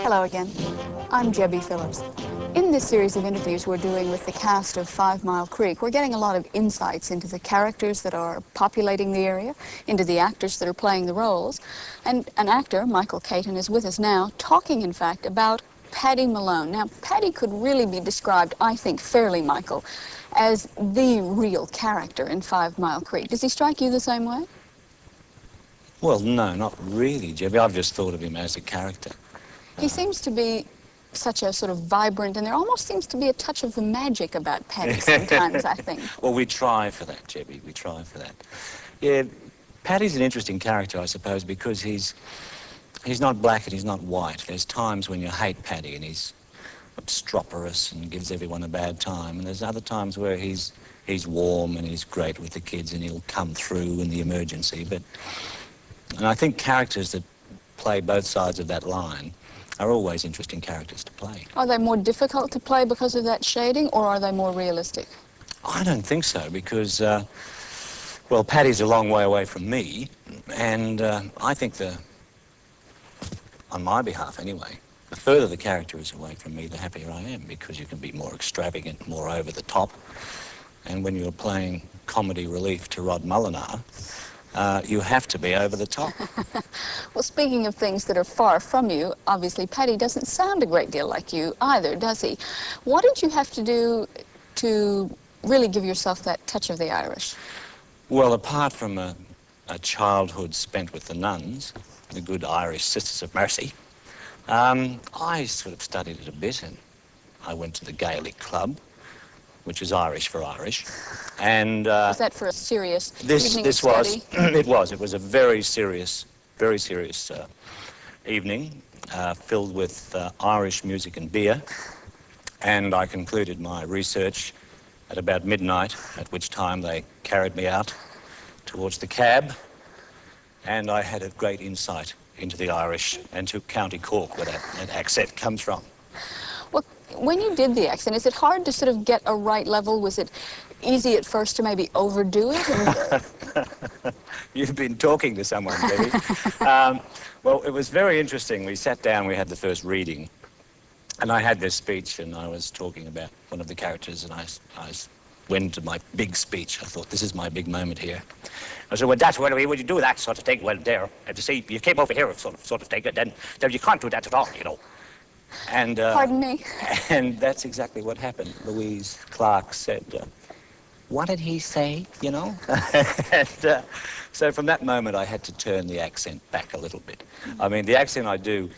Hello again. I'm Jebby Phillips. In this series of interviews we're doing with the cast of 5 Mile Creek, we're getting a lot of insights into the characters that are populating the area, into the actors that are playing the roles. And an actor, Michael Caton, is with us now, talking, in fact, about Paddy Malone. Now, Paddy could really be described, I think, fairly, Michael, as the real character in 5 Mile Creek. Does he strike you the same way? Well, no, not really, Jebby. I've just thought of him as a character. He seems to be such a sort of vibrant, and there almost seems to be a touch of the magic about Paddy sometimes, I think. Well, we try for that, Jebby. We try for that. Yeah, Paddy's an interesting character, I suppose, because he's not black and he's not white. There's times when you hate Paddy and he's obstreperous and gives everyone a bad time, and there's other times where he's warm and he's great with the kids and he'll come through in the emergency. And I think characters that play both sides of that line are always interesting characters to play. Are they more difficult to play because of that shading, or are they more realistic? I don't think so, because, well, Paddy's a long way away from me, and I think on my behalf anyway, the further the character is away from me, the happier I am, because you can be more extravagant, more over the top. And when you're playing comedy relief to Rod Mulliner, you have to be over the top. Well, speaking of things that are far from you, obviously Paddy doesn't sound a great deal like you either, does he? What did you have to do to really give yourself that touch of the Irish? Well, apart from a childhood spent with the nuns, the good Irish Sisters of Mercy, I sort of studied it a bit, and I went to the Gaelic Club, which is Irish for Irish. And was that for a serious evening of study? It was a very serious evening, filled with Irish music and beer. And I concluded my research at about midnight, at which time they carried me out towards the cab, and I had a great insight into the Irish and to County Cork, where that accent comes from. Well, when you did the accent, is it hard to sort of get a right level? Was it easy at first to maybe overdo it? You've been talking to someone, Debbie. Well, it was very interesting. We sat down, we had the first reading, and I had this speech, and I was talking about one of the characters, and I went into my big speech. I thought, this is my big moment here. I said, well, that's when you do that sort of thing, well, there, and you see, you came over here sort of thing, and then you can't do that at all, you know. And, pardon me? And that's exactly what happened. Louise Clark said, what did he say, you know? And so from that moment, I had to turn the accent back a little bit. I mean, the accent I do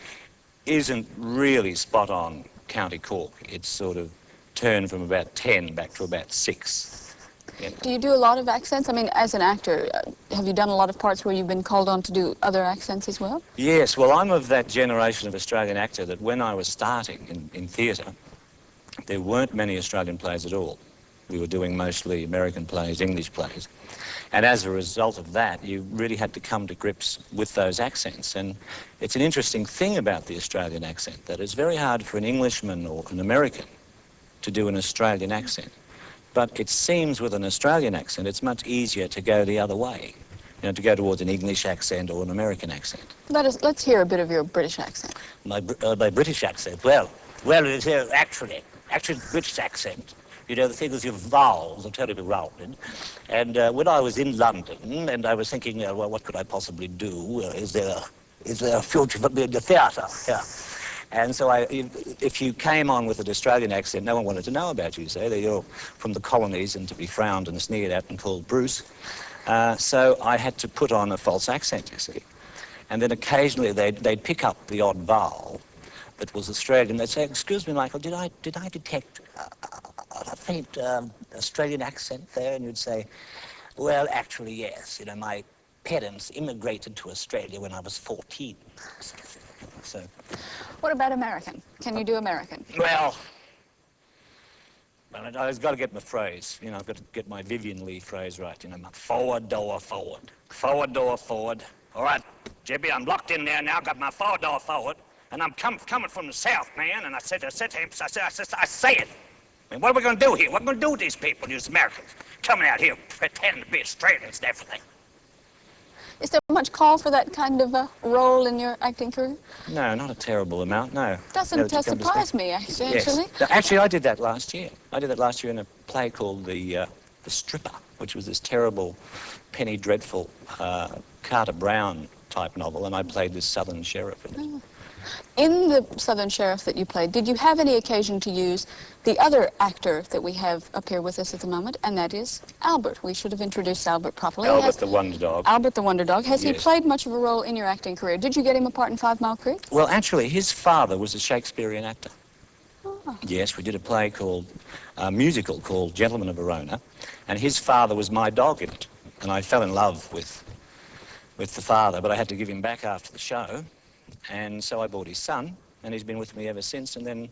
isn't really spot on County Cork. It's sort of turned from about 10 back to about 6. You know? Do you do a lot of accents? I mean, as an actor, have you done a lot of parts where you've been called on to do other accents as well? Yes, well, I'm of that generation of Australian actor that when I was starting in theatre, there weren't many Australian plays at all. We were doing mostly American plays, English plays. And as a result of that, you really had to come to grips with those accents. And it's an interesting thing about the Australian accent, that it's very hard for an Englishman or an American to do an Australian accent. But it seems with an Australian accent, it's much easier to go the other way, you know, to go towards an English accent or an American accent. Let's hear a bit of your British accent. My British accent? Well, it's actually British accent. You know, the thing is, your vowels are terribly rounded. And when I was in London, and I was thinking, well, what could I possibly do? Is there a future for me in the theatre? Yeah. And so if you came on with an Australian accent, no one wanted to know about you, say. You're from the colonies and to be frowned and sneered at and called Bruce. So I had to put on a false accent, you see. And then occasionally they'd pick up the odd vowel that was Australian. They'd say, excuse me, Michael, did I detect a faint Australian accent there? And you'd say, well, actually, yes. You know, my parents immigrated to Australia when I was 14. So. What about American? Can you do American? Well, I've got to get my phrase. You know, I've got to get my Vivian Lee phrase right. You know, forward door forward. Forward door forward. All right, Jebby, I'm locked in there now. Got my forward door forward. And I'm coming from the south, man. And I said to him, I say it. I mean, what are we going to do here? What are we going to do with these people, these Americans, coming out here pretending to be Australians and everything? Is there much call for that kind of a role in your acting career? No, not a terrible amount, no. Doesn't surprise me, actually. Yes. No, actually, I did that last year. I did that last year in a play called The Stripper, which was this terrible, penny dreadful Carter Brown type novel, and I played this Southern sheriff in it. Oh. In the Southern Sheriff that you played, did you have any occasion to use the other actor that we have up here with us at the moment, and that is Albert? We should have introduced Albert properly. Albert the Wonder Dog. Albert the Wonder Dog. Has Yes. he played much of a role in your acting career? Did you get him a part in 5 Mile Creek? Well, actually, his father was a Shakespearean actor. Oh. Yes, we did a play called, a musical called Gentleman of Verona, and his father was my dog in it. And I fell in love with the father, but I had to give him back after the show. And so I bought his son, and he's been with me ever since. And then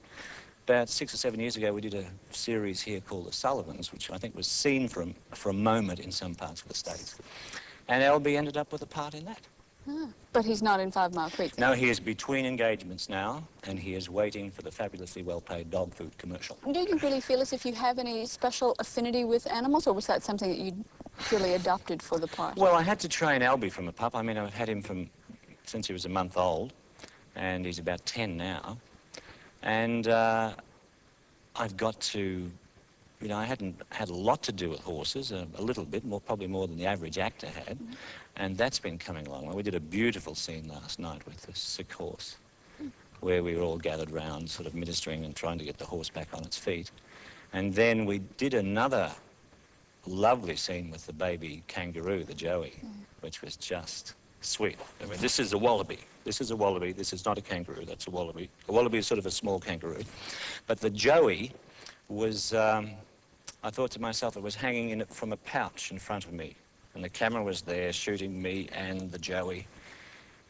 about 6 or 7 years ago, we did a series here called The Sullivans, which I think was seen for a moment in some parts of the States. And LB ended up with a part in that. Ah, but he's not in 5 Mile Creek. No, he is between engagements now, and he is waiting for the fabulously well-paid dog food commercial. Do you really feel as if you have any special affinity with animals, or was that something that you purely adopted for the part? Well, I had to train Albie from a pup. I mean, I've had him since he was a month old, and he's about 10 now. And I've got to, you know, I hadn't had a lot to do with horses, a little bit, probably more than the average actor had, and that's been coming along. We did a beautiful scene last night with the sick horse, where we were all gathered round, sort of ministering and trying to get the horse back on its feet. And then we did another lovely scene with the baby kangaroo, the Joey, which was just sweet. I mean, this is a wallaby. This is a wallaby. This is not a kangaroo. That's a wallaby. A wallaby is sort of a small kangaroo. But the Joey was, I thought to myself, it was hanging in it from a pouch in front of me. And the camera was there shooting me and the Joey.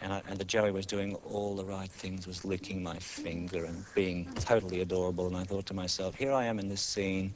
And the Joey was doing all the right things, was licking my finger and being totally adorable. And I thought to myself, here I am in this scene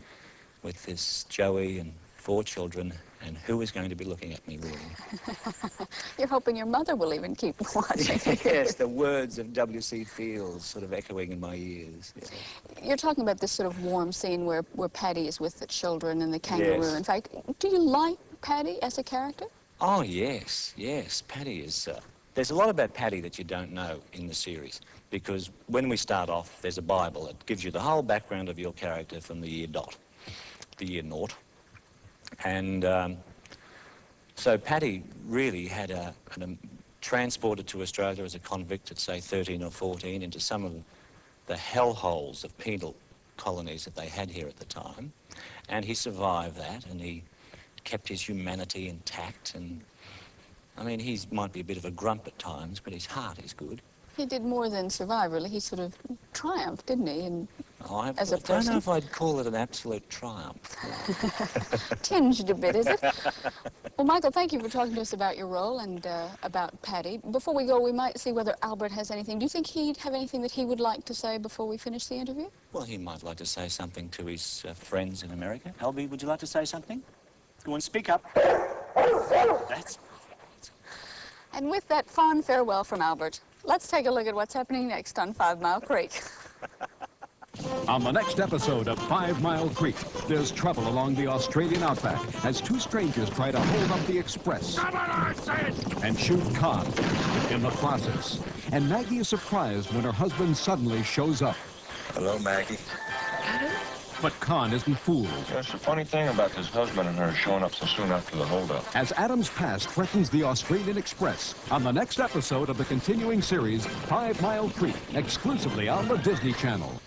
with this Joey and 4 children, and who is going to be looking at me, really? You're hoping your mother will even keep watching. Yes, the words of W.C. Fields sort of echoing in my ears. Yeah. You're talking about this sort of warm scene where Paddy is with the children and the kangaroo. Yes. In fact, do you like Paddy as a character? Oh, yes, yes. Paddy is... there's a lot about Paddy that you don't know in the series, because when we start off, there's a Bible that gives you the whole background of your character from the year dot, the year naught. And so Paddy really had transported to Australia as a convict at, say, 13 or 14 into some of the hellholes of penal colonies that they had here at the time. And he survived that, and he kept his humanity intact. And I mean, he might be a bit of a grump at times, but his heart is good. He did more than survive, really. He sort of triumphed, didn't he? And as a person. I don't know if I'd call it an absolute triumph. Tinged a bit, is it? Well, Michael, thank you for talking to us about your role and about Paddy. Before we go, we might see whether Albert has anything. Do you think he'd have anything that he would like to say before we finish the interview? Well, he might like to say something to his friends in America. Albie, would you like to say something? Go on, speak up. That's... And with that fond farewell from Albert, let's take a look at what's happening next on 5 Mile Creek. On the next episode of 5 Mile Creek, there's trouble along the Australian outback as 2 strangers try to hold up the express and shoot Con in the process. And Maggie is surprised when her husband suddenly shows up. Hello, Maggie. But Con isn't fooled. That's the funny thing about this husband and her showing up so soon after the holdup. As Adam's past threatens the Australian Express on the next episode of the continuing series, 5 Mile Creek, exclusively on the Disney Channel.